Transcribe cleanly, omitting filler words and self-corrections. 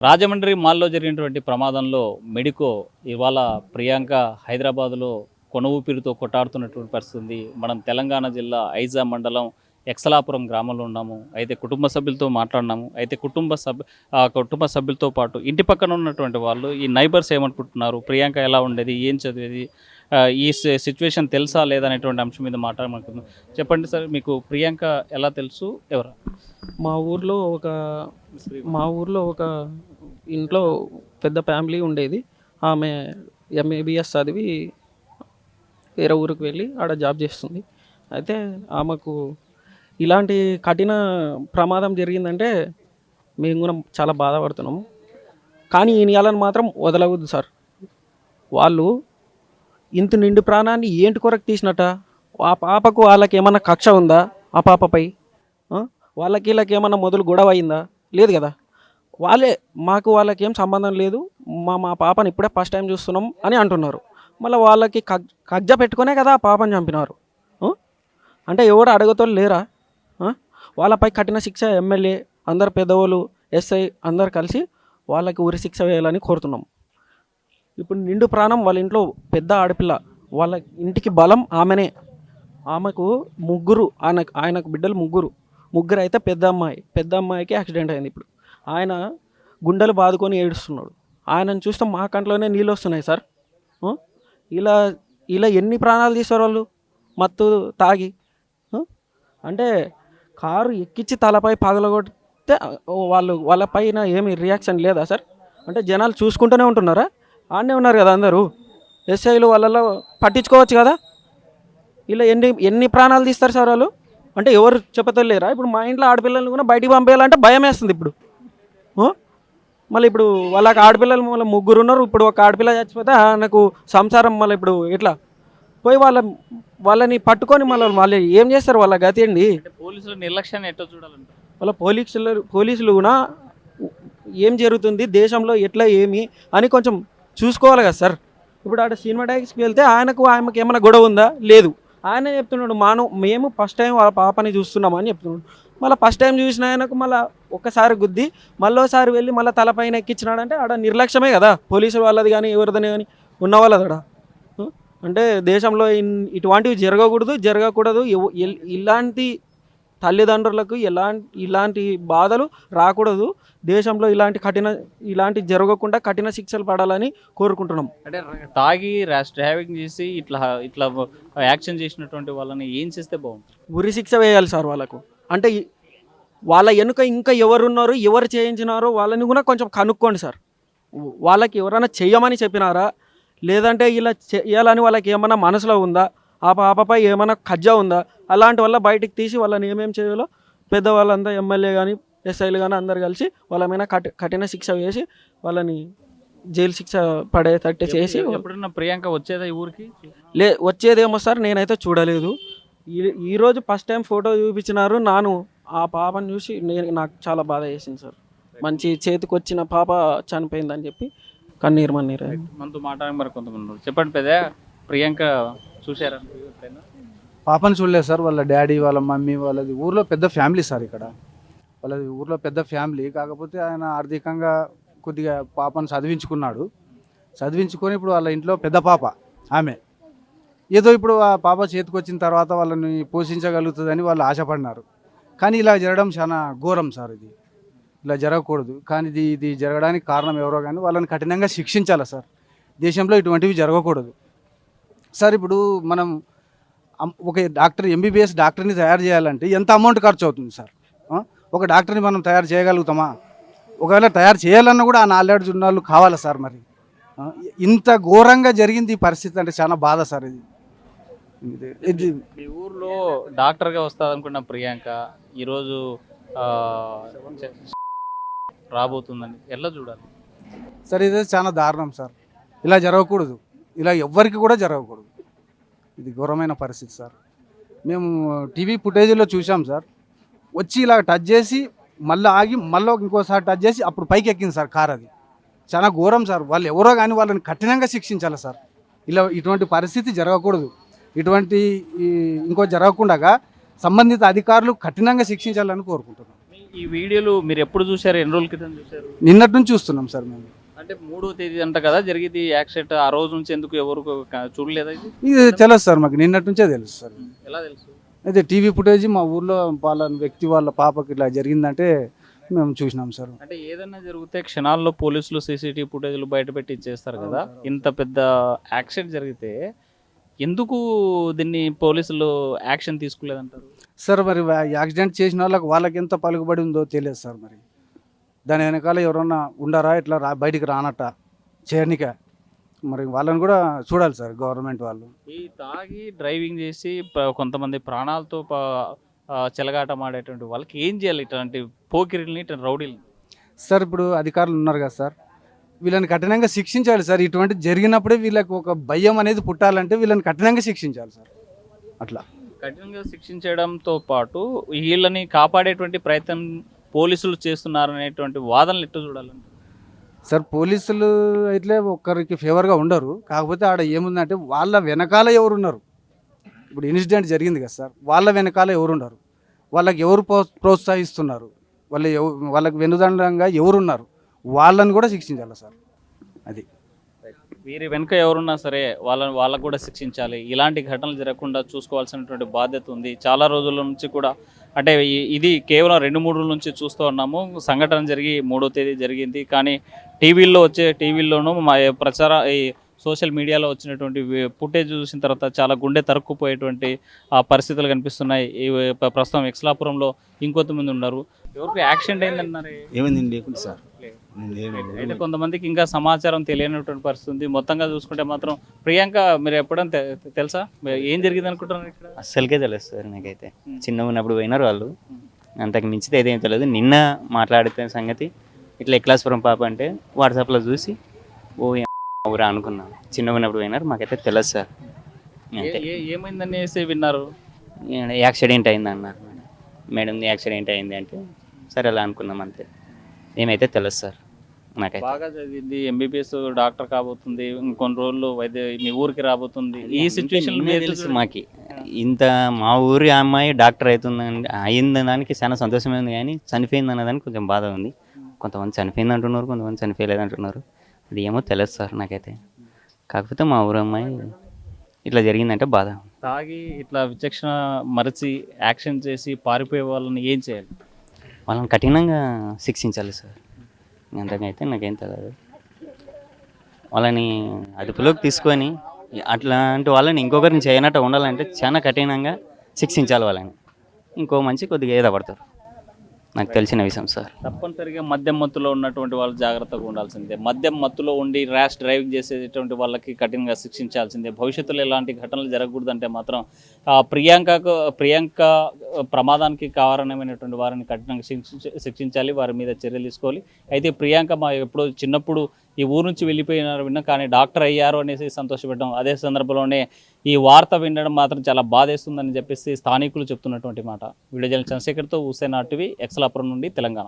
రాజమండ్రి మాల్లో జరిగినటువంటి ప్రమాదంలో మెడికో ఇవాళ ప్రియాంక హైదరాబాద్లో కొన ఊపిరితో కొట్టాడుతున్నటువంటి పరిస్థితి ఉంది. మనం తెలంగాణ జిల్లా ఐజా మండలం ఎక్సలాపురం గ్రామంలో ఉన్నాము. అయితే కుటుంబ సభ్యులతో మాట్లాడినాము. అయితే కుటుంబ సభ్యులతో పాటు ఇంటి పక్కన ఉన్నటువంటి వాళ్ళు ఈ నైబర్స్ ఏమనుకుంటున్నారు, ప్రియాంక ఎలా ఉండేది, ఏం చదివేది, ఈ సిచ్యువేషన్ తెలుసా లేదా అనేటువంటి అంశం మీద మాట్లాడమనుకుంటున్నాం. చెప్పండి సార్, మీకు ప్రియాంక ఎలా తెలుసు, ఎవరు? మా ఊర్లో ఒక మా ఊర్లో ఒక ఇంట్లో పెద్ద ఫ్యామిలీ ఉండేది. ఆమె ఎంఏబిఎస్ చదివి వేరే ఊరికి వెళ్ళి ఆడ జాబ్ చేస్తుంది. అయితే ఆమెకు ఇలాంటి కఠిన ప్రమాదం జరిగిందంటే మేము కూడా చాలా బాధపడుతున్నాము. కానీ ఈ నెలను మాత్రం వదలవద్దు సార్. వాళ్ళు ఇంత నిండు ప్రాణాన్ని ఏంటి కొరకు తీసినట్ట? ఆ పాపకు వాళ్ళకి ఏమన్నా కక్ష ఉందా? ఆ పాపపై వాళ్ళకి వీళ్ళకి ఏమన్నా మొదలు గొడవ అయిందా? లేదు కదా. వాళ్ళకి ఏం సంబంధం లేదు, మా పాపని ఇప్పుడే ఫస్ట్ టైం చూస్తున్నాం అని అంటున్నారు. మళ్ళీ వాళ్ళకి కబ్జా పెట్టుకునే కదా ఆ పాపని చంపినారు. అంటే ఎవరు అడగతోళ్ళు లేరా? వాళ్ళపై కఠిన శిక్ష ఎమ్మెల్యే అందరు పెద్దవాళ్ళు ఎస్ఐ అందరు కలిసి వాళ్ళకి ఉరి శిక్ష వేయాలని కోరుతున్నాం. ఇప్పుడు నిండు ప్రాణం వాళ్ళ ఇంట్లో పెద్ద ఆడపిల్ల, వాళ్ళ ఇంటికి బలం ఆమెనే. ఆమెకు ముగ్గురు, ఆయనకు బిడ్డలు ముగ్గురు అయితే పెద్ద అమ్మాయికి యాక్సిడెంట్ అయింది. ఇప్పుడు ఆయన గుండెలు బాదుకొని ఏడుస్తున్నాడు. ఆయనను చూస్తే మా కంట్లోనే నీళ్ళు వస్తున్నాయి సార్. ఇలా ఇలా ఎన్ని ప్రాణాలు తీశారు వాళ్ళు మత్తు తాగి. అంటే కారు ఎక్కించి తలపై పగలగొడితే వాళ్ళపైన ఏమి రియాక్షన్ లేదా సార్? అంటే జనాలు చూసుకుంటూనే ఉంటున్నారా? ఆడనే ఉన్నారు కదా అందరూ ఎస్ఐలు, వాళ్ళలో పట్టించుకోవచ్చు కదా. ఇలా ఎన్ని ప్రాణాలు తీస్తారు సార్ వాళ్ళు? అంటే ఎవరు చెప్పతలేరా? ఇప్పుడు మా ఇంట్లో ఆడపిల్లల్ని కూడా బయటికి పంపేయాలంటే భయం వేస్తుంది ఇప్పుడు. మళ్ళీ ఇప్పుడు వాళ్ళకి ఆడపిల్లలు మళ్ళీ ముగ్గురు ఉన్నారు. ఇప్పుడు ఒక ఆడపిల్ల చచ్చిపోతే నాకు సంసారం మళ్ళీ ఇప్పుడు ఎట్లా పోయి వాళ్ళని పట్టుకొని మళ్ళీ ఏం చేస్తారు? వాళ్ళ గతి అండి. పోలీసుల నిర్లక్ష్యాన్ని ఎట్లా చూడాలంటే వాళ్ళ పోలీసులు కూడా ఏం జరుగుతుంది దేశంలో ఎట్లా ఏమి అని కొంచెం చూసుకోవాలి కదా సార్. ఇప్పుడు ఆడ సినిమా టాకీస్కి వెళ్తే ఆమెకి ఏమైనా గొడవ ఉందా? లేదు. ఆయన చెప్తున్నాడు మేము ఫస్ట్ టైం వాళ్ళ పాపని చూస్తున్నామని చెప్తున్నాడు. మళ్ళీ ఫస్ట్ టైం చూసిన ఆయనకు మళ్ళీ ఒక్కసారి గుద్ది మళ్ళీసారి వెళ్ళి మళ్ళీ తలపైన ఎక్కించినాడంటే ఆడ నిర్లక్ష్యమే కదా పోలీసులు వాళ్ళది కానీ ఎవరిదని కానీ ఉన్న వాళ్ళది ఆడ. అంటే దేశంలో ఇటువంటివి జరగకూడదు. ఇలాంటి తల్లిదండ్రులకు ఇలాంటి బాధలు రాకూడదు. దేశంలో ఇలాంటి జరగకుండా కఠిన శిక్షలు పడాలని కోరుకుంటున్నాం. అంటే తాగి ర్యాష్ డ్రైవింగ్ చేసి ఇట్లా యాక్షన్ చేసినటువంటి వాళ్ళని ఏం చేస్తే బాగుంటుంది? ఉరి శిక్ష వేయాలి సార్ వాళ్ళకు. అంటే వాళ్ళ వెనుక ఇంకా ఎవరున్నారు, ఎవరు చేయించినారో వాళ్ళని కూడా కొంచెం కనుక్కోండి సార్. వాళ్ళకి ఎవరైనా చెయ్యమని చెప్పినారా, లేదంటే ఇలా చేయాలని వాళ్ళకి ఏమైనా మనసులో ఉందా, ఆ పాపపై ఏమైనా కజ్జా ఉందా? అలాంటి వల్ల బయటికి తీసి వాళ్ళని ఏమేమి చేయాలో పెద్దవాళ్ళంతా ఎమ్మెల్యే కానీ ఎస్ఐలు కానీ అందరు కలిసి వాళ్ళ మీద కఠిన శిక్ష వేసి వాళ్ళని జైలు శిక్ష పడేటట్టు చేసి. ఎప్పుడన్నా ప్రియాంక వచ్చేదా ఈ ఊరికి? వచ్చేదేమో సార్, నేనైతే చూడలేదు. ఈరోజు ఫస్ట్ టైం ఫోటో చూపించినారు. ఆ పాపను చూసి నాకు చాలా బాధ వేసింది సార్. మంచి చేతికి వచ్చిన పాప చనిపోయిందని చెప్పి కన్నీరు మనతో మాట్లాడే మరి కొంతమంది చెప్పండి. పెద్ద ప్రియాంక చూసారా? పాపను చూడలేదు సార్. వాళ్ళ డాడీ, వాళ్ళ మమ్మీ, వాళ్ళది ఊర్లో పెద్ద ఫ్యామిలీ సార్. వాళ్ళది ఊర్లో పెద్ద ఫ్యామిలీ. కాకపోతే ఆయన ఆర్థికంగా కొద్దిగా పాపను చదివించుకొని ఇప్పుడు వాళ్ళ ఇంట్లో పెద్ద పాప ఆమె. ఏదో ఇప్పుడు ఆ పాప చేతికి వచ్చిన తర్వాత వాళ్ళని పోషించగలుగుతుందని వాళ్ళు ఆశపడినారు. కానీ ఇలా జరగడం చాలా ఘోరం సార్. ఇలా జరగకూడదు. కానీ ఇది జరగడానికి కారణం ఎవరో కానీ వాళ్ళని కఠినంగా శిక్షించాలి సార్. దేశంలో ఇటువంటివి జరగకూడదు సార్. ఇప్పుడు మనం ఒక ఎంబీబీఎస్ డాక్టర్ని తయారు చేయాలంటే ఎంత అమౌంట్ ఖర్చు అవుతుంది సార్? ఒక డాక్టర్ని మనం తయారు చేయగలుగుతామా? ఒకవేళ తయారు చేయాలన్నా కూడా ఆ నాలెడ్జ్ ఉన్న వాళ్ళు కావాలి సార్. మరి ఇంత ఘోరంగా జరిగింది ఈ పరిస్థితి అంటే చాలా బాధ సార్. ఇది మీ ఊర్లో డాక్టర్గా వస్తుంది అనుకున్న ప్రియాంక ఈరోజు రాబోతుందని ఎలా చూడాలి సార్? ఇది చాలా దారుణం సార్. ఇలా జరగకూడదు. ఇలా ఎవ్వరికి కూడా జరగకూడదు. ఇది ఘోరమైన పరిస్థితి సార్. మేము టీవీ ఫుటేజీలో చూసాం సార్. వచ్చి ఇలా టచ్ చేసి మళ్ళీ ఆగి మళ్ళీ ఇంకోసారి టచ్ చేసి అప్పుడు పైకి ఎక్కింది సార్ కార్. అది చాలా ఘోరం సార్. వాళ్ళు ఎవరో కానీ వాళ్ళని కఠినంగా శిక్షించాలి సార్. ఇటువంటి పరిస్థితి జరగకూడదు. ఇంకో జరగకుండా సంబంధిత అధికారులు కఠినంగా శిక్షించాలని కోరుకుంటున్నాం. ఈ వీడియోలు మీరు ఎప్పుడు చూశారు, ఎన్ని రోజుల క్రితం చూశారు? నిన్నటి నుంచి చూస్తున్నాం సార్ మేము. అంటే 3వ తేదీ అంట కదా జరిగింది యాక్సిడెంట్, ఆ రోజు నుంచి ఎందుకు ఎవరు చూడలేదా ఇది? ఇది తెలుసు సార్, మాకు నిన్నటి నుంచే తెలుసు సార్. ఎలా తెలుసు? అయితే టీవీ ఫుటేజ్ మా ఊర్లో వాళ్ళ వ్యక్తి వాళ్ళ పాపకి ఇట్లా జరిగిందంటే మేము చూసినాం సార్. అంటే ఏదైనా జరిగితే క్షణాల్లో పోలీసులు సీసీటీవీ ఫుటేజ్లు బయట పెట్టి ఇచ్చేస్తారు కదా, ఇంత పెద్ద యాక్సిడెంట్ జరిగితే ఎందుకు దీన్ని పోలీసులు యాక్షన్ తీసుకోలేదంటారు? సార్ మరి యాక్సిడెంట్ చేసిన వాళ్ళకి ఎంత పలుకుబడి ఉందో తెలియదు సార్. మరి దాని వెనకాల ఎవరన్నా ఉండారా ఇట్లా బయటికి రానట్ట చేయనిక, మరి వాళ్ళని కూడా చూడాలి సార్ గవర్నమెంట్ వాళ్ళు. ఈ తాగి డ్రైవింగ్ చేసి కొంతమంది ప్రాణాలతో చెలగాటం ఆడేటువంటి వాళ్ళకి ఏం చేయాలి? ఇట్లాంటి పోకిరిల్ని, ఇట్లా రౌడీల్ని? సార్ ఇప్పుడు అధికారులు ఉన్నారు కదా సార్, వీళ్ళని కఠినంగా శిక్షించాలి సార్. ఇటువంటి జరిగినప్పుడే వీళ్ళకి ఒక భయం అనేది పుట్టాలంటే వీళ్ళని కఠినంగా శిక్షించాలి సార్. అట్లా కఠినంగా శిక్షించడంతో పాటు వీళ్ళని కాపాడేటువంటి ప్రయత్నం పోలీసులు చేస్తున్నారు అనేటువంటి వాదనలు ఎట్లా చూడాలంటే? సార్ పోలీసులు అయితే ఒక్కరికి ఫేవర్గా ఉండరు. కాకపోతే ఆడ ఏముందంటే వాళ్ళ వెనకాల ఎవరున్నారు. ఇప్పుడు ఇన్సిడెంట్ జరిగింది కదా సార్, వాళ్ళ వెనకాల ఎవరున్నారు, వాళ్ళకి ఎవరు ప్రోత్సహిస్తున్నారు, వాళ్ళకి వెనుదండంగా ఎవరున్నారు, వాళ్ళని కూడా శిక్షించాలి సార్. అది వీరి వెనుక ఎవరున్నా సరే వాళ్ళకు కూడా శిక్షించాలి. ఇలాంటి ఘటనలు జరగకుండా చూసుకోవాల్సినటువంటి బాధ్యత ఉంది. చాలా రోజుల నుంచి కూడా, అంటే ఇది కేవలం 2-3 రోజుల నుంచి చూస్తూ ఉన్నాము. సంఘటన జరిగి 3వ తేదీ జరిగింది, కానీ టీవీల్లోనూ మా ఈ సోషల్ మీడియాలో వచ్చినటువంటి ఫుటేజ్ చూసిన తర్వాత చాలా గుండె తరుక్కుపోయేటువంటి పరిస్థితులు కనిపిస్తున్నాయి. ప్రస్తుతం ఎక్సలాపురంలో ఇంకొంతమంది ఉన్నారు. ఎవరికి యాక్సిడెంట్ అయిందన్నారు? ఏమైంది లేకుండా సార్. అయితే కొంతమందికి ఇంకా సమాచారం తెలియనటువంటి పరిస్థితి ఉంది. మొత్తంగా చూసుకుంటే మాత్రం ప్రియాంక, మీరు ఎప్పుడైనా తెలుసా ఏం జరిగింది అనుకుంటున్నారు ఇక్కడ? అస్సలకే తెలుసు సార్ నాకైతే. చిన్నగా ఉన్నప్పుడు పోయినారు వాళ్ళు, అంతకు మించితే ఏదేం తెలియదు. నిన్న మాట్లాడితే సంగతి ఇట్లా ఎక్లాస్పురం పాప అంటే వాట్సాప్లో చూసి ఓ ఊరా అనుకున్నాను. చిన్నగా ఉన్నప్పుడు పోయినారు, మాకైతే తెలియదు సార్. అంతే. ఏమైందనేసి విన్నారు? యాక్సిడెంట్ అయింది అన్నారు మేడం. యాక్సిడెంట్ అయింది అంటే సరే అలా అనుకున్నాం అంతే. ఏమైతే తెలుసు సార్ నాకైతే. బాగా చదివింది, ఎంబీబీఎస్ డాక్టర్ కాబోతుంది, ఇంకొన్ని రోజులు మీ ఊరికి రాబోతుంది. ఈ సిచ్యువేషన్ తెలుసు మాకి. ఇంత మా ఊరి అమ్మాయి డాక్టర్ అయింది దానికి చాలా సంతోషమే ఉంది, కానీ చనిపోయింది అన్నదానికి కొంచెం బాధ ఉంది. కొంతమంది చనిపోయింది అంటున్నారు, కొంతమంది చనిపోయలేదు అంటున్నారు. అది ఏమో తెలియదు సార్ నాకైతే. కాకపోతే మా ఊరు అమ్మాయి ఇట్లా జరిగిందంటే బాధ. తాగి ఇట్లా విచక్షణ మరచి యాక్షన్ చేసి పారిపోయే వాళ్ళని ఏం చేయాలి? వాళ్ళని కఠినంగా శిక్షించాలి సార్. అంతకైతే నాకేం తెలియదు. వాళ్ళని అదుపులోకి తీసుకొని అట్లాంటి వాళ్ళని ఇంకొకరిని చేయనట్టు ఉండాలంటే చాలా కఠినంగా శిక్షించాలి వాళ్ళని. ఇంకో మంచి కొద్దిగా ఏదో పడతారు. నాకు తెలిసిన విషయం సార్. తప్పనిసరిగా మద్యం మత్తులో ఉన్నటువంటి వాళ్ళు జాగ్రత్తగా ఉండాల్సిందే. మద్యం మత్తులో ఉండి ర్యాష్ డ్రైవింగ్ చేసేటువంటి వాళ్ళకి కఠినంగా శిక్షించాల్సిందే. భవిష్యత్తులో ఎలాంటి ఘటనలు జరగకూడదంటే మాత్రం ప్రియాంక ప్రమాదానికి కారణమైనటువంటి వారిని కఠినంగా శిక్షించాలి, వారి మీద చర్యలు తీసుకోవాలి. అయితే ప్రియాంక ఎప్పుడో చిన్నప్పుడు ఈ ఊరు నుంచి వెళ్ళిపోయినారు విన్నా, కానీ డాక్టర్ అయ్యారు అనేసి సంతోషపడ్డాం. అదే సందర్భంలోనే ఈ వార్త వినడం మాత్రం చాలా బాధేస్తుందని చెప్పేసి స్థానికులు చెప్తున్నటువంటి మాట. వీడియో జర్నలిస్ట్ చంద్రశేఖర్తో హుస్సేన్ ఆర్టీవీ, ఎక్సలాపురం నుండి, తెలంగాణ.